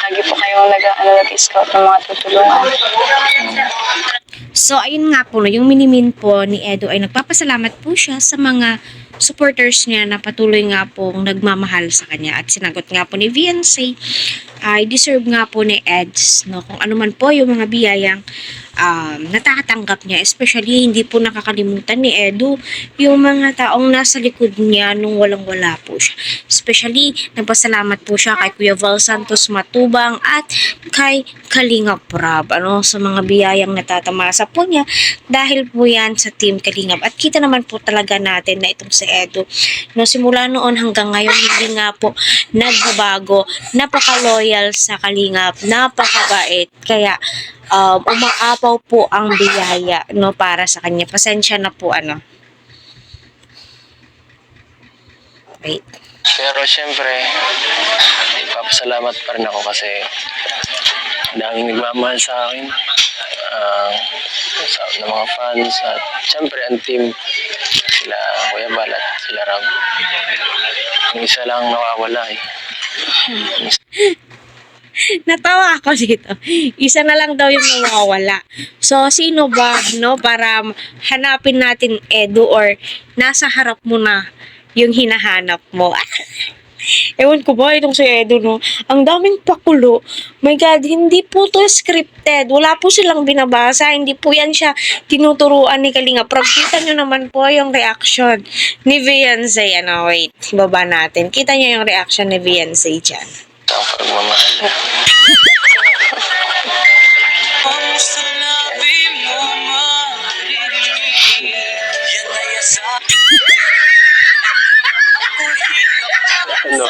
Lagi po kayong nag-scout ng mga tutulungan. So, ayun nga po, no, yung minimin po ni Edo ay nagpapasalamat po siya sa mga supporters niya na patuloy nga pong nagmamahal sa kanya. At sinagot nga po ni Viancy, ay deserve nga po ni Eds, no, kung ano man po yung mga biyayang natatanggap niya. Especially, hindi po nakakalimutan ni Edo yung mga taong nasa likod niya nung walang-wala po siya. Especially, nagpasalamat po siya kay Kuya Val Santos Matubang at kay Kalingap Rab, sa mga biyayang natatamasa po niya dahil po yan sa Team Kalingap. At kita naman po talaga natin na itong si Edo, no, simula noon hanggang ngayon, hindi nga po nagbabago, napaka-loyal sa Kalingap, napakabait, kaya umaapaw po ang biyaya, no, para sa kanya. Pasensya na po, wait. Pero syempre, papasalamat pa rin ako kasi daming nagmamahal sa akin, ng mga fans, at syempre ang team, sila Kuya Bal at sila Ram. Yung isa lang nawawala eh. Natawa ako dito. Isa na lang daw yung nawawala. So, sino ba, no, para hanapin natin Edo, or nasa harap mo na yung hinahanap mo? Ewan ko ba, itong si Edo, no? Ang daming pakulo. My God, hindi po to scripted. Wala po silang binabasa. Hindi po yan siya tinuturuan ni Kalinga. Kita nyo naman po yung reaction ni Viancy. Wait, baba natin. Kita nyo yung reaction ni Viancy dyan. Ang pagmamahal. Ano?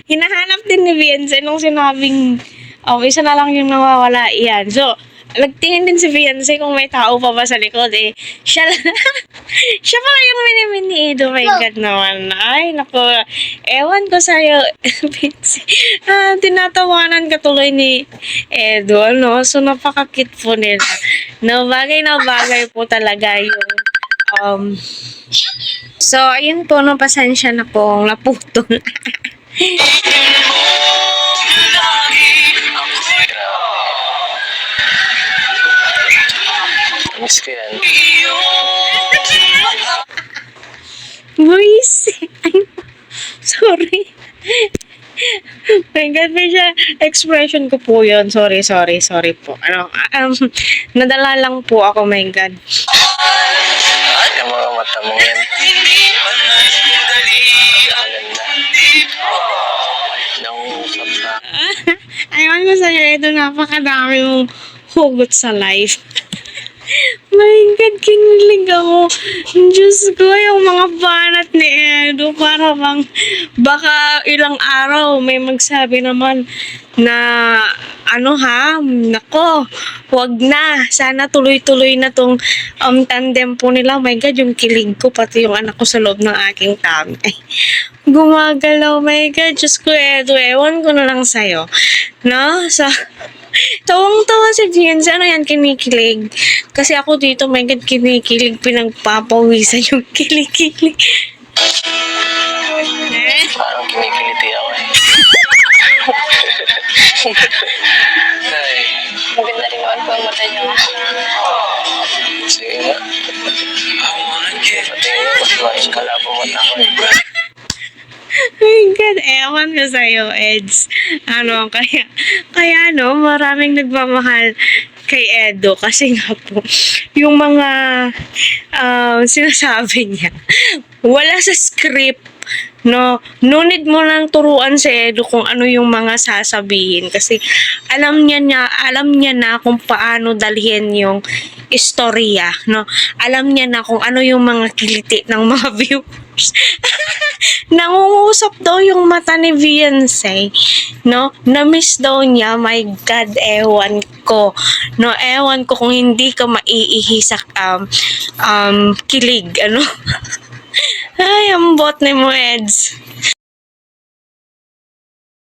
Hinahanap din ni Viancy nung sinabing, isa na lang yung nawawala. Yan. So, nagtingin din si Viancy kung may tao pa ba sa likod eh. Siya pa yung minimin ni Edo. My God naman. Ay, naku. Ewan ko sa'yo, Viancy. Tinatawanan ka tuloy ni Edo, So, napaka-cute po nila. Bagay na bagay po talaga yung so, ayun po, pasensya na po naputol. Miss ko yan. Boys, sorry. My God, may siya, expression ko po yun. Sorry po. Nadala lang po ako, my God. Yung mga mata mo yan. Nangungusap sa Aywan ko sa'yo, ito napakadami mong hugot sa life. My God, kinilig ako. Diyos ko, yung mga banat ni Edo, para bang baka ilang araw may magsabi naman na nako, wag na. Sana tuloy-tuloy na tong tandem po nila. My God, yung kilig ko, pati yung anak ko sa loob ng aking tummy. Ay, gumagalaw. My God, Diyos ko, Edo, ewan ko na lang sa'yo. No? So, tawang-tawa si Viancy. Yan, kinikilig. Kasi ako dito, my God, kinikilig. Pinagpapawisan yung kilig-kilig. parang kinikiliti ako eh. Ay, Maganda rin naman po ang mata niyo. sige nga. Pati mas malabo mata ko eh. My God, ewan ko sa'yo, Eds. Kaya maraming nagmamahal kay Edo kasi nga po, yung mga sinasabi niya, wala sa script, no need mo nang turuan si Edo kung ano yung mga sasabihin kasi alam niya na kung paano dalhin yung istorya, alam niya na kung ano yung mga kiliti ng mga viewers. Nangungusap daw yung mata ni Viancy, na-miss daw niya. My God, ewan ko, ewan ko kung hindi ka maiihi sa kilig, Ay, ang bot ni mo, Eds.